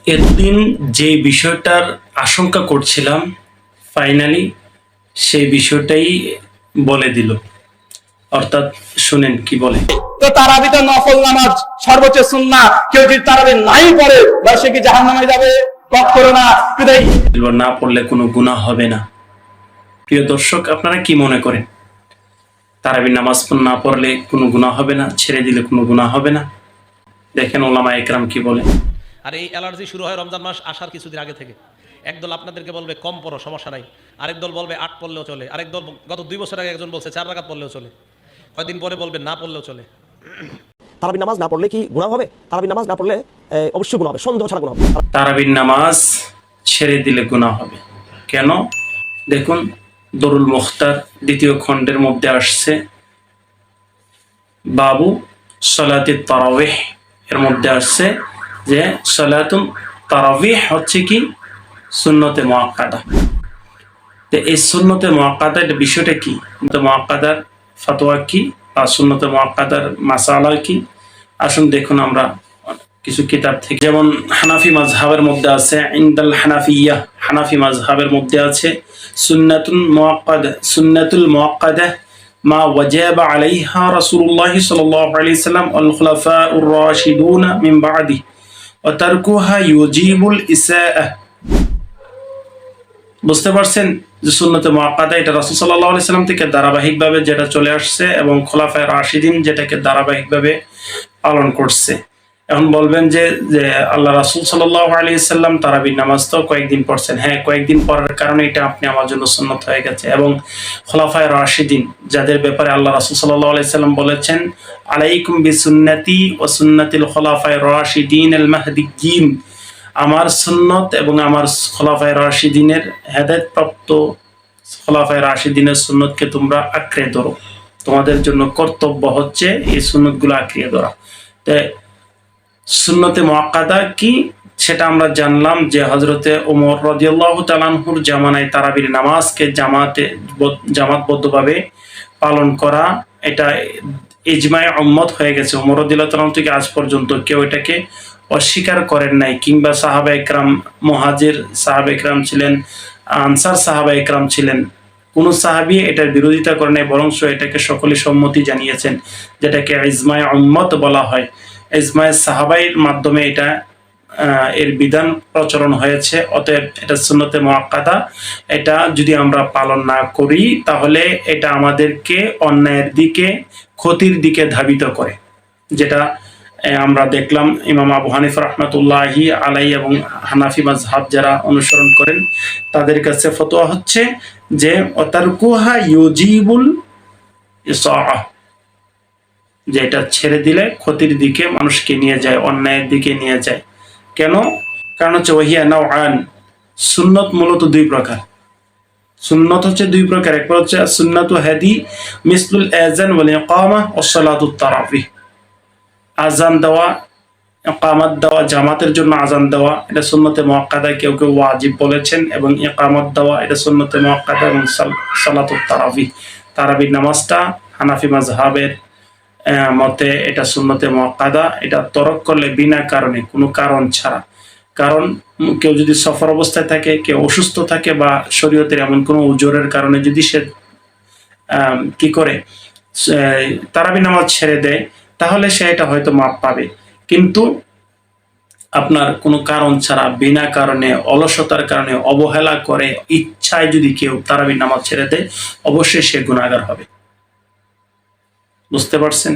এতদিন যে বিষয়টার আশঙ্কা করছিলাম ফাইনালি সেই বিষয়টাই বলে দিল। অর্থাৎ শুনেন কি বলে। তো তারাবি তো নফল নামাজ, সর্বোচ্চ সুন্নাহ। কেউ যদি তারাবি নাই পড়ে বা সে কি জাহান্নামে যাবে? কখনো না। না পড়লে কোনো গুনাহ হবে না। প্রিয় দর্শক, আপনারা কি মনে করেন? তারাবি নামাজ না পড়লে কোনো গুনাহ হবে না, ছেড়ে দিলে কোনো গুনাহ হবে না? দেখেন ওলামা একরাম কি বলে। আর এই অ্যালার্জি শুরু হয় রমজান মাস আসার কিছুদিন আগে থেকে। একদল আপনাদেরকে বলবে কম পড়ো, সমস্যা নাই। আরেক দল বলবে 8 পড়লেও চলে। আরেক দল গত 2 বছর আগে একজন বলছে 4 রাকাত পড়লেও চলে। কয়েকদিন পরে বলবে না পড়লেও চলে। তারাবির নামাজ না পড়লে কি গুনাহ হবে? তারাবির নামাজ না পড়লে অবশ্যই গুনাহ হবে, সন্দেহ ছাড়া গুনাহ হবে। তারাবির নামাজ ছেড়ে দিলে গুনাহ হবে কেন? দেখুন, দরুল মুখতার 2য় খণ্ডের মধ্যে আসছে বাবু সলাতে তারাবিহ, এর মধ্যে আসছে যে সলাতুন তারাবিহ হচ্ছে কি সুন্নতে মুআক্কাদা। তো এই সুন্নতে মুআক্কাদা এর বিষয়টা কি, মুআক্কাদার ফতোয়া কি বা সুন্নতে মুআক্কাদার মাসালা কি? আসুন দেখুন আমরা কিছু কিতাব থেকে। যেমন হানাফি মাযহাবের মধ্যে আছে, ইনদাল হানাফিয়্যাহ, হানাফি মাযহাবের মধ্যে আছে সুন্নাতুল মুআক্কাদা মা ওয়াজাবা আলাইহা রাসূলুল্লাহ সাল্লাল্লাহু আলাইহি সাল্লাম ওয়াল খুলাফাউর রাশিদুন মিন বা'দি ওয়া তারকুহা ইউজিবুল ইসাআহ। বুঝতে পারছেন যে সুন্নতে মুআক্কাদা এটা রাসূল সাল্লাল্লাহু আলাইহি সাল্লাম থেকে ধারাবাহিকভাবে যেটা চলে আসছে এবং খোলাফায়ে রাশিদিন যেটাকে ধারাবাহিকভাবে পালন করছে। এখন বলবেন যে আল্লাহ রাসূল সাল্লাল্লাহু আলাইহি সাল্লাম তারাবির নামাজ তো কয়েকদিন পড়ছেন। হ্যাঁ, কয়েকদিন পড়ার কারণে এটা আপনি আমার জন্য সুন্নত হয়ে গেছে। এবং খোলাফায়ে রাশিদিন যাদের ব্যাপারে আল্লাহ রাসূল সাল্লাল্লাহু আলাইহি সাল্লাম বলেছেন, আলাইকুম বিসুন্নতি ওয়া সুন্নাতিল খোলাফায়ে রাশিদিন আল মাহদিয়্যিন, আমার সুন্নত এবং আমার খোলাফায়ে রাশিদিনের হেদায়েতপ্রাপ্ত খোলাফায়ে রাশিদিনের সুন্নতকে তোমরা আঁকড়ে ধরো। তোমাদের জন্য কর্তব্য হচ্ছে এই সুন্নতগুলো আঁকড়ে ধরা। তাই সুন্নতে মুআক্কাদা কি সেটা আমরা জানলাম যে হযরতে ওমর রাদিয়াল্লাহু তাআলা আনহুর জামানায় তারাবির নামাজকে জামাতবদ্ধভাবে পালন করা এটা ইজমায়ে উম্মত হয়ে গেছে। ওমর রাদিয়াল্লাহু তাআলা থেকে আজ পর্যন্ত কেউ এটাকে অস্বীকার করেন নাই, কিংবা সাহাবা একরাম, মুহাজির সাহাবা একরাম ছিলেন, আনসার সাহাবা একরাম ছিলেন, কোন সাহাবী এটার বিরোধিতা করেন নাই, বরং এটাকে সকলে সম্মতি জানিয়েছেন, যেটাকে ইজমায়ে উম্মত বলা হয়। ইজমায়ে সাহাবাইর মাধ্যমে এটা এর বিধান প্রচলন হয়েছে। অতএব এটা সুন্নতে মুআক্কাদা। এটা যদি আমরা পালন না করি তাহলে এটা আমাদেরকে অন্যায়ের দিকে, ক্ষতির দিকে ধাবিত করে। যেটা আমরা দেখলাম ইমাম আবু হানিফা রাহমাতুল্লাহি আলাইহি এবং হানাফি মাযহাব যারা অনুসরণ করেন তাদের কাছে ফতোয়া হচ্ছে যে ওয়াতারকুহা ইউজিবুল ইসাআহ, যে এটা ছেড়ে দিলে ক্ষতির দিকে মানুষকে নিয়ে যায়, অন্যায়ের দিকে নিয়ে যায়। কেন? কারণ হচ্ছে ওয়াহিয়া নাওআন, সুন্নত মূলত 2 প্রকার। সুন্নত হচ্ছে 2 প্রকার। একটা হচ্ছে সুন্নাতু হাদি মিসলুল আযান ওয়াল ইকামা ওয়াস সালাতুত তারাবিহ, আযান দেওয়া, ইকামত দেওয়া, জামাতের জন্য আযান দেওয়া এটা সুন্নতে মুআক্কাদা, কেউ কেউ ওয়াজিব বলেছেন, এবং ইকামত দেওয়া এটা সুন্নতে মুআক্কাদা, এবং সালাতুত তারাবিহ, তারাবির নামাজটা হানাফি মাযহাবের মতে এটা সুন্নতে মুআক্কাদা। এটা তরক করলে বিনা কারণে, কোনো কারণ ছাড়া, কারণ কেউ যদি সফর অবস্থায় থাকে, কেউ অসুস্থ থাকে, বা শরীয়তের এমন কোনো উজরের কারণে যদি সে কি করে তারাবি নামাজ ছেড়ে দেয় তাহলে সে এটা হয়তো মাপ পাবে। কিন্তু আপনার কোনো কারণ ছাড়া, বিনা কারণে, অলসতার কারণে, অবহেলা করে, ইচ্ছায় যদি কেউ তারাবি নামাজ ছেড়ে দেয় অবশ্যই সে গুনাহগার হবে। বুঝতে পারছেন?